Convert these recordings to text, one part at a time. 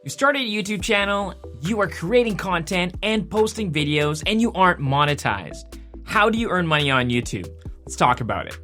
You started a YouTube channel, you are creating content and posting videos, and you aren't monetized. How do you earn money on YouTube? Let's talk about it.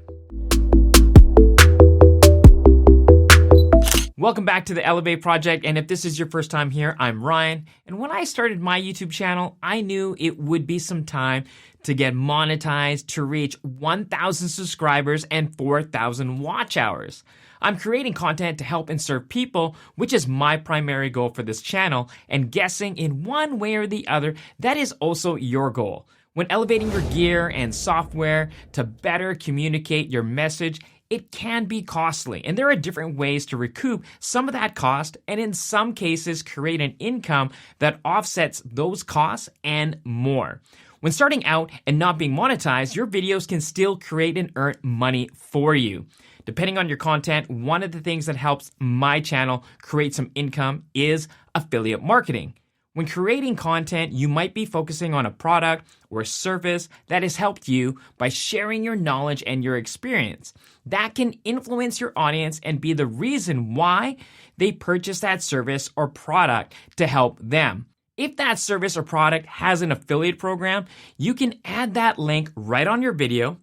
Welcome back to the Elevate Project, and if this is your first time here, I'm Ryan. And when I started my YouTube channel, I knew it would be some time to get monetized to reach 1,000 subscribers and 4,000 watch hours. I'm creating content to help and serve people, which is my primary goal for this channel, and guessing in one way or the other, that is also your goal. When elevating your gear and software to better communicate your message, it can be costly, and there are different ways to recoup some of that cost, and in some cases create an income that offsets those costs and more. When starting out and not being monetized, your videos can still create and earn money for you. Depending on your content, one of the things that helps my channel create some income is affiliate marketing. When creating content, you might be focusing on a product or a service that has helped you by sharing your knowledge and your experience. That can influence your audience and be the reason why they purchase that service or product to help them. If that service or product has an affiliate program, you can add that link right on your video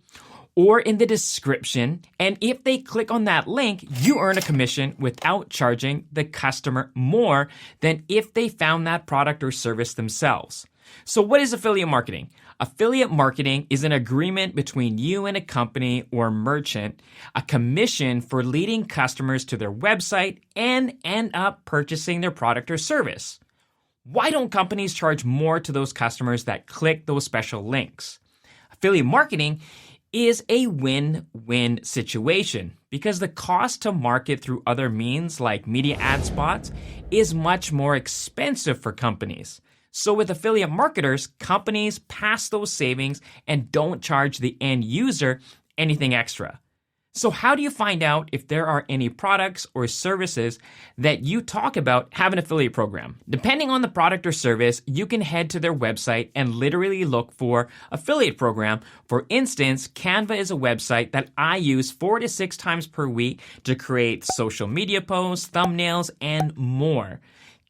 or in the description, and if they click on that link, you earn a commission without charging the customer more than if they found that product or service themselves. So what is affiliate marketing? Affiliate marketing is an agreement between you and a company or merchant, a commission for leading customers to their website and end up purchasing their product or service. Why don't companies charge more to those customers that click those special links? Affiliate marketing is a win-win situation because the cost to market through other means like media ad spots is much more expensive for companies. So with affiliate marketers, companies pass those savings and don't charge the end user anything extra. So how do you find out if there are any products or services that you talk about have an affiliate program? Depending on the product or service, you can head to their website and literally look for affiliate program. For instance, CANVA is a website that I use 4 to 6 times per week to create social media posts, thumbnails, and more.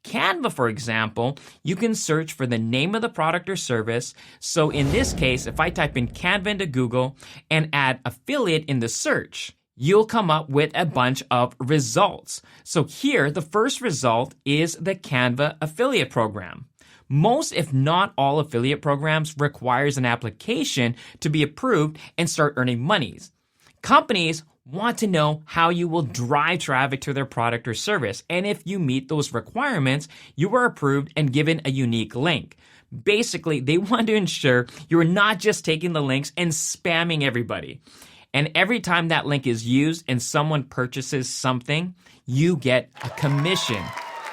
CANVA, for example, you can search for the name of the product or service. So in this case, if I type in CANVA into Google and add affiliate in the search, you'll come up with a bunch of results. So here, the first result is the CANVA affiliate program. Most, if not all, affiliate programs requires an application to be approved and start earning monies. Companies want to know how you will drive traffic to their product or service. And if you meet those requirements, you are approved and given a unique link. Basically, they want to ensure you're not just taking the links and spamming everybody. And every time that link is used and someone purchases something, you get a commission.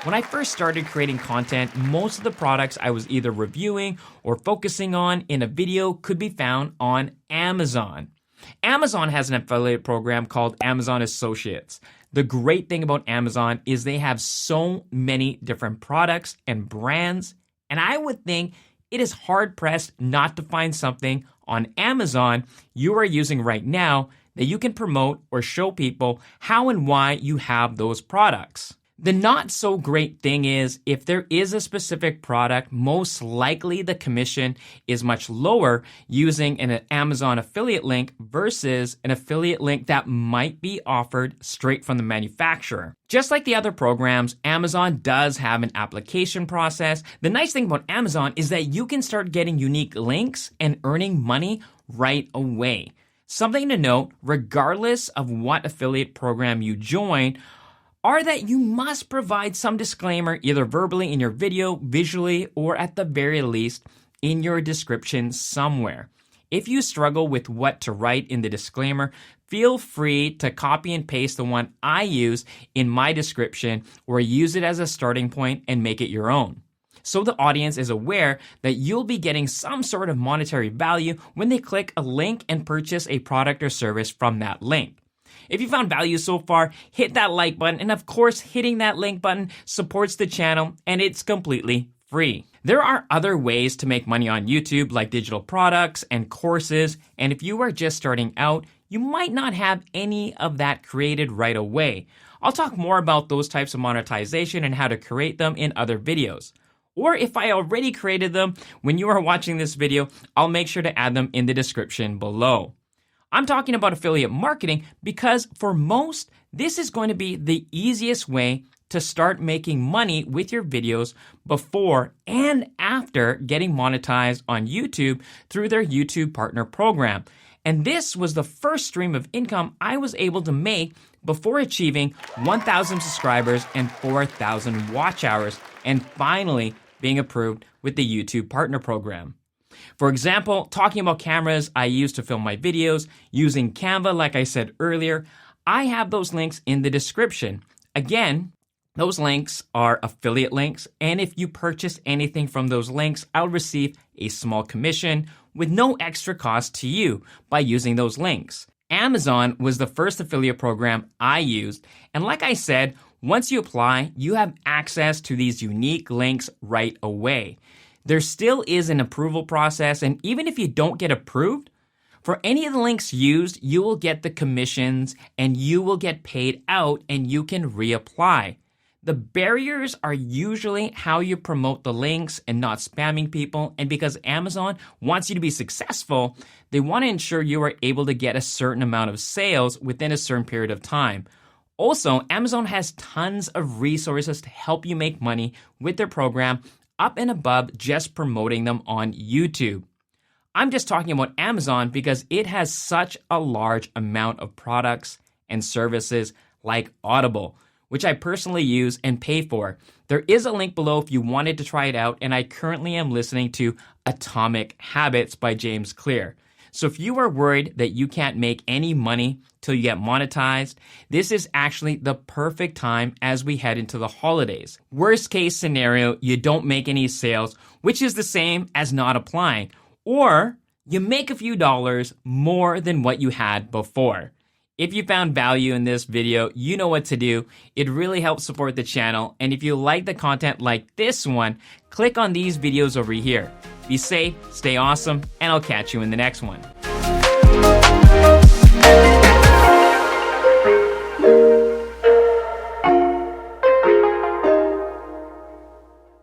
When I first started creating content, most of the products I was either reviewing or focusing on in a video could be found on Amazon. Amazon has an affiliate program called Amazon Associates. The great thing about Amazon is they have so many different products and brands, and I would think it is hard-pressed not to find something on Amazon you are using right now that you can promote or show people how and why you have those products. The not so great thing is if there is a specific product, most likely the commission is much lower using an Amazon affiliate link versus an affiliate link that might be offered straight from the manufacturer. Just like the other programs, Amazon does have an application process. The nice thing about Amazon is that you can start getting unique links and earning money right away. Something to note, regardless of what affiliate program you join, are that you must provide some disclaimer either verbally in your video, visually, or at the very least in your description somewhere. If you struggle with what to write in the disclaimer, feel free to copy and paste the one I use in my description or use it as a starting point and make it your own. So the audience is aware that you'll be getting some sort of monetary value when they click a link and purchase a product or service from that link. If you found value so far, hit that like button, and of course, hitting that link button supports the channel, and it's completely free. There are other ways to make money on YouTube, like digital products and courses, and if you are just starting out, you might not have any of that created right away. I'll talk more about those types of monetization and how to create them in other videos. Or if I already created them, when you are watching this video, I'll make sure to add them in the description below. I'm talking about affiliate marketing because for most, this is going to be the easiest way to start making money with your videos before and after getting monetized on YouTube through their YouTube Partner Program. And this was the first stream of income I was able to make before achieving 1,000 subscribers and 4,000 watch hours and finally being approved with the YouTube Partner Program. For example, talking about cameras I use to film my videos using CANVA, like I said earlier, I have those links in the description. Again, those links are affiliate links, and if you purchase anything from those links, I'll receive a small commission with no extra cost to you by using those links. Amazon was the first affiliate program I used, and like I said, once you apply, you have access to these unique links right away. There still is an approval process, and even if you don't get approved, for any of the links used, you will get the commissions and you will get paid out and you can reapply. The barriers are usually how you promote the links and not spamming people. And because Amazon wants you to be successful, they want to ensure you are able to get a certain amount of sales within a certain period of time. Also, Amazon has tons of resources to help you make money with their program up and above just promoting them on YouTube. I'm just talking about Amazon because it has such a large amount of products and services like Audible, which I personally use and pay for. There is a link below if you wanted to try it out, and I currently am listening to Atomic Habits by James Clear. So if you are worried that you can't make any money till you get monetized, this is actually the perfect time as we head into the holidays. Worst case scenario, you don't make any sales, which is the same as not applying, or you make a few dollars more than what you had before. If you found value in this video, you know what to do. It really helps support the channel. And if you like the content like this one, click on these videos over here. Be safe, stay awesome, and I'll catch you in the next one.